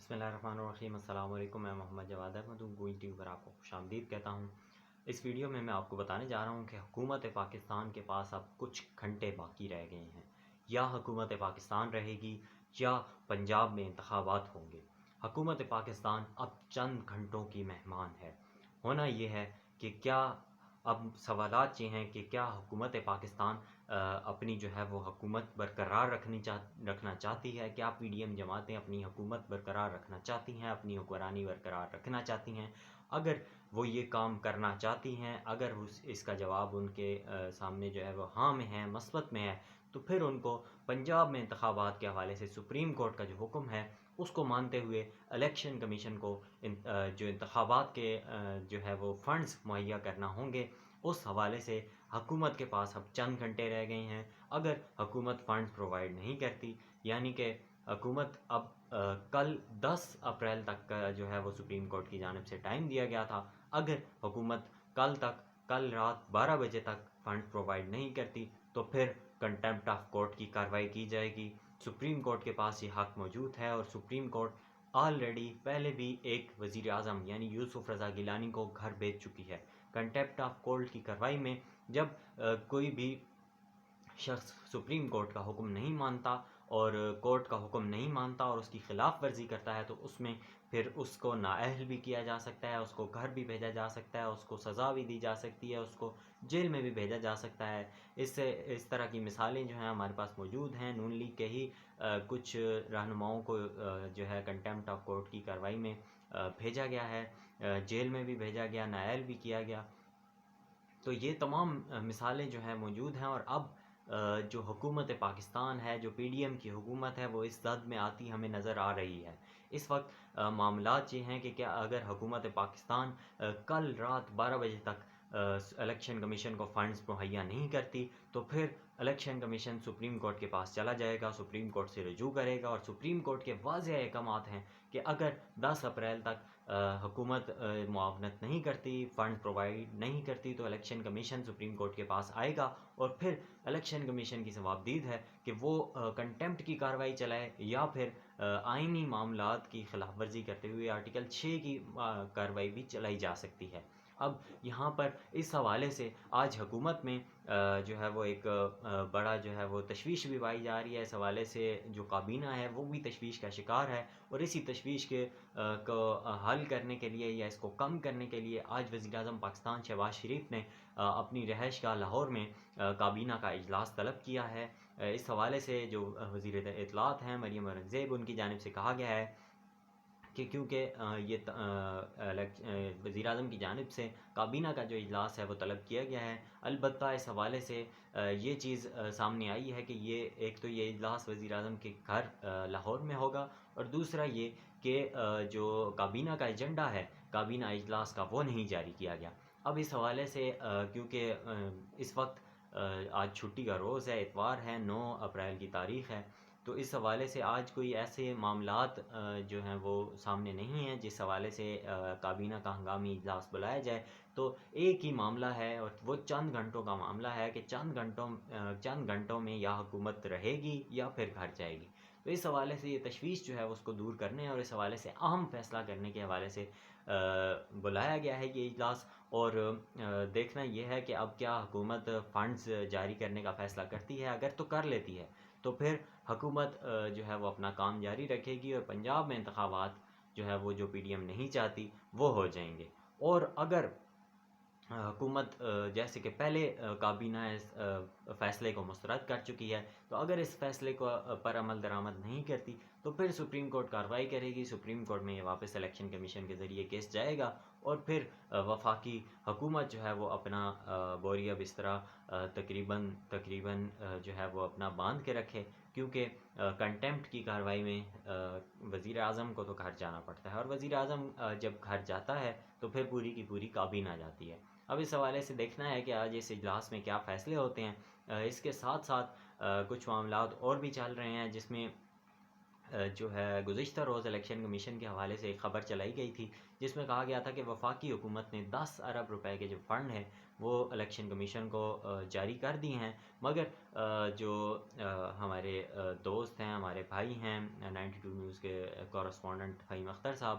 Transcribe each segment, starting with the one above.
बसमिल्लाहिर्रहमानिर्रहीम। अस्सलाम वालेकुम। मैं मोहम्मद जवाद अहमद हूँ। गोइंग टीवी पर आपको खुशामदीद कहता हूँ। इस वीडियो में मैं आपको बताने जा रहा हूँ कि हुकूमत पाकिस्तान के पास अब कुछ घंटे बाकी रह गए हैं। या हुकूमत पाकिस्तान रहेगी या पंजाब में इंतखाबात होंगे। हुकूमत पाकिस्तान अब चंद घंटों की मेहमान है। होना ये है कि क्या अब सवालात ये हैं कि क्या हुकूमत पाकिस्तान अपनी जो है वो हुकूमत बरकरार रखना चाहती है। क्या पीडीएम जमातें अपनी हुकूमत बरकरार रखना चाहती हैं, अपनी हुक्मरानी बरकरार रखना चाहती हैं। अगर वो ये काम करना चाहती हैं, अगर इसका जवाब उनके सामने जो है वो हाँ में है, मस्बत में है, तो फिर उनको पंजाब में इंतखाबात के हवाले से सुप्रीम कोर्ट का जो हुक्म है उसको मानते हुए इलेक्शन कमीशन को जो इंतखाबात के जो है वो फंड्स मुहैया करना होंगे। उस हवाले से हुकूमत के पास अब चंद घंटे रह गए हैं। अगर हुकूमत फ़ंड्स प्रोवाइड नहीं करती, यानी कि हुकूमत अब कल 10 अप्रैल तक का जो है वो सुप्रीम कोर्ट की जानिब से टाइम दिया गया था। अगर हुकूमत कल रात 12 बजे तक फ़ंड प्रोवाइड नहीं करती तो फिर कंटेम्प्ट ऑफ कोर्ट की कार्रवाई की जाएगी। सुप्रीम कोर्ट के पास ये हक़ मौजूद है और सुप्रीम कोर्ट ऑलरेडी पहले भी एक वज़ीर आज़म यानी यूसुफ रज़ा गिलानी को घर भेज चुकी है। कंटेम्प्ट ऑफ कोर्ट की कार्रवाई में जब कोई भी शख्स सुप्रीम कोर्ट का हुक्म नहीं मानता और कोर्ट का हुक्म नहीं मानता और उसकी खिलाफ वर्जी करता है तो उसमें फिर उसको नाअहल भी किया जा सकता है, उसको घर भी भेजा जा सकता है, उसको सज़ा भी दी जा सकती है, उसको जेल में भी भेजा जा सकता है। इससे इस तरह की मिसालें जो हैं हमारे पास मौजूद हैं। नून लीग के ही कुछ रहनुमाओं को जो है कंटेम्प्ट ऑफ कोर्ट की कार्रवाई में भेजा गया है, जेल में भी भेजा गया, नाअहल भी किया गया। तो ये तमाम मिसालें जो हैं मौजूद हैं। और अब जो हुकूमत पाकिस्तान है, जो पीडीएम की हुकूमत है, वो इस जद में आती हमें नज़र आ रही है। इस वक्त मामलात ये हैं कि क्या अगर हुकूमत पाकिस्तान कल रात 12 बजे तक इलेक्शन कमीशन को फ़ंड्स मुहैया नहीं करती तो फिर इलेक्शन कमीशन सुप्रीम कोर्ट के पास चला जाएगा, सुप्रीम कोर्ट से रजू करेगा। और सुप्रीम कोर्ट के वाज़ेह अहकामात हैं कि अगर 10 अप्रैल तक हुकूमत मुआवनत नहीं करती, फ़ंड प्रोवाइड नहीं करती तो इलेक्शन कमीशन सुप्रीम कोर्ट के पास आएगा और फिर इलेक्शन कमीशन की जवाबदीद है कि वो कंटेम्प्ट की कार्रवाई चलाए या फिर आइनी मामलात की खिलाफ वर्जी करते हुए आर्टिकल 6 की कार्रवाई भी चलाई जा सकती है। अब यहाँ पर इस हवाले से आज हुकूमत में जो है वो एक बड़ा जो है वो तशवीश भी पाई जा रही है। इस हवाले से जो काबीना है वो भी तशवीश का शिकार है और इसी तशवीश के को हल करने के लिए या इसको कम करने के लिए आज वज़ीर आज़म पाकिस्तान शहबाज शरीफ ने अपनी रहायशगाह लाहौर में काबीना का इजलास तलब किया है। इस हवाले से जो वज़ीर इत्तलात हैं मरियम औरंगज़ेब, उनकी जानिब से कहा गया है कि क्योंकि ये वज़ीर आज़म की जानिब से काबीना का जो इजलास है वो तलब किया गया है। अलबत्ता इस हवाले से ये चीज़ सामने आई है कि ये एक तो ये इजलास वज़ीर आज़म के घर लाहौर में होगा और दूसरा ये कि जो काबीना का एजेंडा है काबीना इजलास का वो नहीं जारी किया गया। अब इस हवाले से क्योंकि इस वक्त आज छुट्टी का रोज़ है, इतवार है, 9 अप्रैल की तारीख़ है, तो इस हवाले से आज कोई ऐसे मामलात जो हैं वो सामने नहीं हैं जिस हवाले से काबीना का हंगामी इजलास बुलाया जाए। तो एक ही मामला है और वो चंद घंटों का मामला है कि चंद घंटों में या हुकूमत रहेगी या फिर घर जाएगी। तो इस हवाले से ये तशवीश जो है उसको दूर करने और इस हवाले से अहम फ़ैसला करने के हवाले से बुलाया गया है ये इजलास। और देखना ये है कि अब क्या हुकूमत फ़ंड्स जारी करने का फ़ैसला करती है। अगर तो कर लेती है तो फिर हुकूमत जो है वो अपना काम जारी रखेगी और पंजाब में इंतखाबात जो है वो जो पीडीएम नहीं चाहती वो हो जाएंगे। और अगर हुकूमत जैसे कि पहले काबीना इस फ़ैसले को मुस्तरद कर चुकी है, तो अगर इस फ़ैसले को पर अमल दरामद नहीं करती तो फिर सुप्रीम कोर्ट कार्रवाई करेगी। सुप्रीम कोर्ट में ये वापस इलेक्शन कमीशन के ज़रिए केस जाएगा और फिर वफाकी हुकूमत जो है वो अपना बोरिया बिस्तरा तकरीबन जो है वो अपना बांध के रखे, क्योंकि कंटेम्प्ट की कार्रवाई में वज़ीर आज़म को तो घर जाना पड़ता है और वज़ीर आज़म जब घर जाता है तो फिर पूरी की पूरी काबीना जाती है। अब इस हवाले से देखना है कि आज इस इजलास में क्या फ़ैसले होते हैं। इसके साथ साथ कुछ मामलात और भी चल रहे हैं जिसमें जो है गुज़िश्ता रोज़ इलेक्शन कमीशन के हवाले से एक ख़बर चलाई गई थी जिसमें कहा गया था कि वफाकी हुकूमत ने 10 अरब रुपए के जो फ़ंड हैं وہ الیکشن کمیشن کو جاری کر دی ہیں، مگر جو ہمارے دوست ہیں، ہمارے بھائی ہیں 92 نیوز کے کورسپونڈنٹ فہیم اختر صاحب،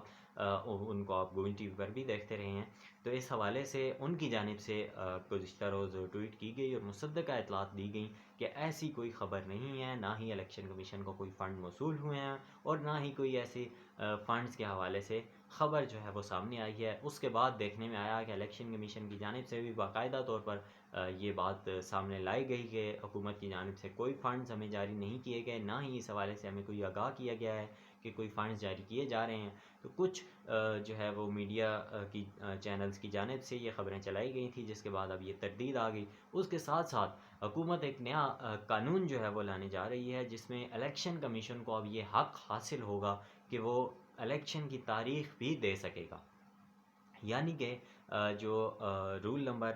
ان کو آپ گوئن ٹی وی پر بھی دیکھتے رہے ہیں، تو اس حوالے سے ان کی جانب سے گزشتہ روز ٹویٹ کی گئی اور مصدقہ اطلاعات دی گئیں کہ ایسی کوئی خبر نہیں ہے، نہ ہی الیکشن کمیشن کو کوئی فنڈ موصول ہوئے ہیں اور نہ ہی کوئی ایسی فنڈز کے حوالے سے خبر جو ہے وہ سامنے آئی ہے۔ اس کے بعد دیکھنے میں آیا کہ الیکشن کمیشن کی جانب سے بھی باقاعدہ طور پر یہ بات سامنے لائی گئی کہ حکومت کی جانب سے کوئی فنڈز ہمیں جاری نہیں کیے گئے، نہ ہی اس حوالے سے ہمیں کوئی آگاہ کیا گیا ہے کہ کوئی فنڈز جاری کیے جا رہے ہیں۔ تو کچھ جو ہے وہ میڈیا کی چینلز کی جانب سے یہ خبریں چلائی گئی تھیں، جس کے بعد اب یہ تردید آ گئی۔ اس کے ساتھ ساتھ حکومت ایک نیا قانون جو ہے وہ لانے جا رہی ہے، جس میں الیکشن کمیشن کو اب یہ حق حاصل ہوگا کہ وہ الیکشن کی تاریخ بھی دے سکے گا، یعنی کہ جو رول نمبر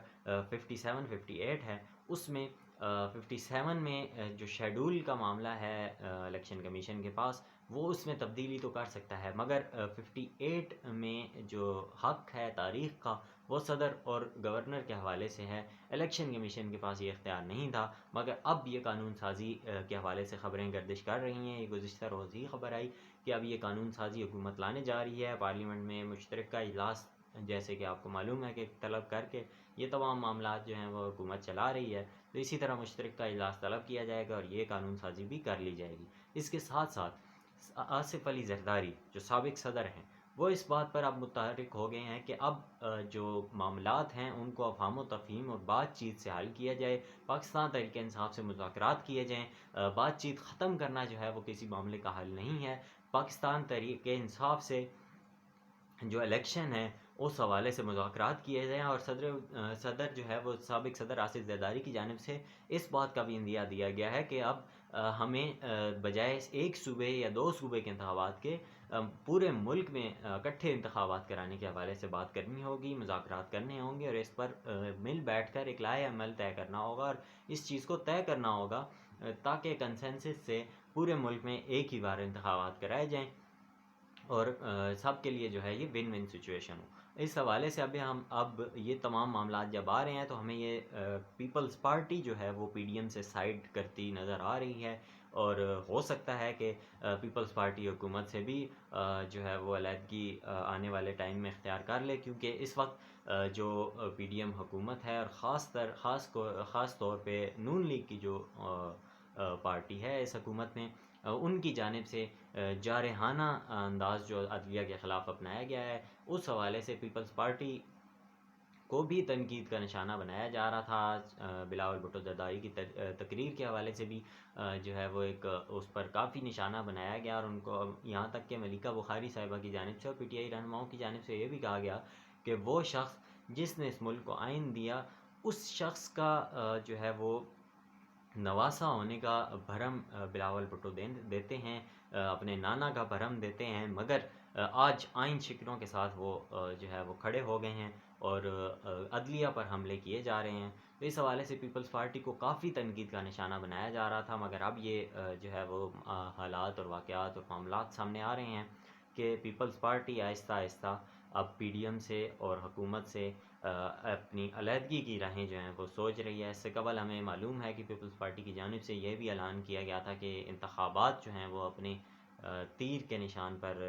57-58 ہے، اس میں 57 میں جو شیڈول کا معاملہ ہے الیکشن کمیشن کے پاس، وہ اس میں تبدیلی تو کر سکتا ہے، مگر 58 میں جو حق ہے تاریخ کا، وہ صدر اور گورنر کے حوالے سے ہے۔ الیکشن کمیشن کے پاس یہ اختیار نہیں تھا، مگر اب یہ قانون سازی کے حوالے سے خبریں گردش کر رہی ہیں۔ یہ گزشتہ روز ہی خبر آئی کہ اب یہ قانون سازی حکومت لانے جا رہی ہے، پارلیمنٹ میں مشترکہ اجلاس جیسے کہ آپ کو معلوم ہے کہ طلب کر کے یہ تمام معاملات جو ہیں وہ حکومت چلا رہی ہے، تو اسی طرح مشترکہ اجلاس طلب کیا جائے گا اور یہ قانون سازی بھی کر لی جائے گی۔ اس کے ساتھ ساتھ آصف علی زرداری جو سابق صدر ہیں، وہ اس بات پر اب متحرک ہو گئے ہیں کہ اب جو معاملات ہیں ان کو افہام و تفہیم اور بات چیت سے حل کیا جائے، پاکستان تحریک انصاف سے مذاکرات کیے جائیں۔ بات چیت ختم کرنا جو ہے وہ کسی معاملے کا حل نہیں ہے۔ پاکستان تحریک انصاف سے جو الیکشن ہے اس حوالے سے مذاکرات کیے جائیں، اور صدر جو ہے وہ سابق صدر آصف زرداری کی جانب سے اس بات کا بھی اندیا دیا گیا ہے کہ اب ہمیں بجائے ایک صوبے یا دو صوبے کے انتخابات کے پورے ملک میں اکٹھے انتخابات کرانے کے حوالے سے بات کرنی ہوگی، مذاکرات کرنے ہوں گے، اور اس پر مل بیٹھ کر ایک لائحہ عمل طے کرنا ہوگا اور اس چیز کو طے کرنا ہوگا تاکہ کنسنسس سے پورے ملک میں ایک ہی بار انتخابات کرائے جائیں اور سب کے لیے جو ہے یہ ون ون سچویشن ہو۔ اس حوالے سے اب یہ تمام معاملات جب آ رہے ہیں تو ہمیں یہ پیپلز پارٹی جو ہے وہ پی ڈی ایم سے سائڈ کرتی نظر آ رہی ہے، اور ہو سکتا ہے کہ پیپلز پارٹی حکومت سے بھی جو ہے وہ علیحدگی آنے والے ٹائم میں اختیار کر لے، کیونکہ اس وقت جو پی ڈی ایم حکومت ہے، اور خاص طور پہ نون لیگ کی جو پارٹی ہے اس حکومت میں، ان کی جانب سے جارحانہ انداز جو عدلیہ کے خلاف اپنایا گیا ہے، اس حوالے سے پیپلز پارٹی کو بھی تنقید کا نشانہ بنایا جا رہا تھا۔ بلاول بھٹو زرداری کی تقریر کے حوالے سے بھی جو ہے وہ ایک اس پر کافی نشانہ بنایا گیا، اور ان کو یہاں تک کہ ملیکہ بخاری صاحبہ کی جانب سے اور پی ٹی آئی رہنماؤں کی جانب سے یہ بھی کہا گیا کہ وہ شخص جس نے اس ملک کو آئین دیا، اس شخص کا جو ہے وہ نواسا ہونے کا بھرم بلاول بھٹو دیتے ہیں، اپنے نانا کا بھرم دیتے ہیں، مگر آج آئین شکنوں کے ساتھ وہ جو ہے وہ کھڑے ہو گئے ہیں اور عدلیہ پر حملے کیے جا رہے ہیں۔ تو اس حوالے سے پیپلز پارٹی کو کافی تنقید کا نشانہ بنایا جا رہا تھا، مگر اب یہ جو ہے وہ حالات اور واقعات اور معاملات سامنے آ رہے ہیں کہ پیپلز پارٹی آہستہ آہستہ اب پی ڈی ایم سے اور حکومت سے اپنی علیحدگی کی راہیں جو ہیں وہ سوچ رہی ہے۔ اس سے قبل ہمیں معلوم ہے کہ پیپلز پارٹی کی جانب سے یہ بھی اعلان کیا گیا تھا کہ انتخابات جو ہیں وہ اپنے تیر کے نشان پر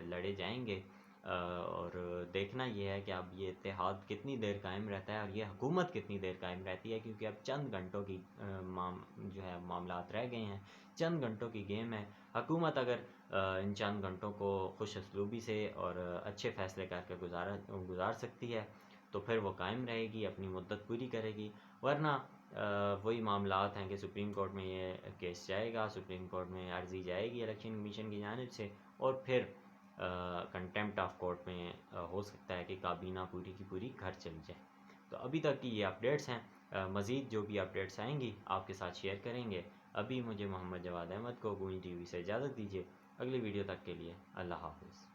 لڑے جائیں گے، اور دیکھنا یہ ہے کہ اب یہ اتحاد کتنی دیر قائم رہتا ہے اور یہ حکومت کتنی دیر قائم رہتی ہے، کیونکہ اب چند گھنٹوں کی جو ہے معاملات رہ گئے ہیں، چند گھنٹوں کی گیم ہے۔ حکومت اگر ان چند گھنٹوں کو خوش اسلوبی سے اور اچھے فیصلے کر کے گزار سکتی ہے تو پھر وہ قائم رہے گی، اپنی مدت پوری کرے گی، ورنہ وہی معاملات ہیں کہ سپریم کورٹ میں یہ کیس جائے گا، سپریم کورٹ میں عرضی جائے گی الیکشن کمیشن کی جانب سے، اور پھر کنٹیمپٹ آف کورٹ میں ہو سکتا ہے کہ کابینہ پوری کی پوری گھر چلی جائے۔ تو ابھی تک کی یہ اپڈیٹس ہیں، مزید جو بھی اپڈیٹس آئیں گی آپ کے ساتھ شیئر کریں گے۔ ابھی مجھے محمد جواد احمد کو گوئن ٹی وی سے اجازت دیجیے، اگلی ویڈیو تک کے لیے اللہ حافظ۔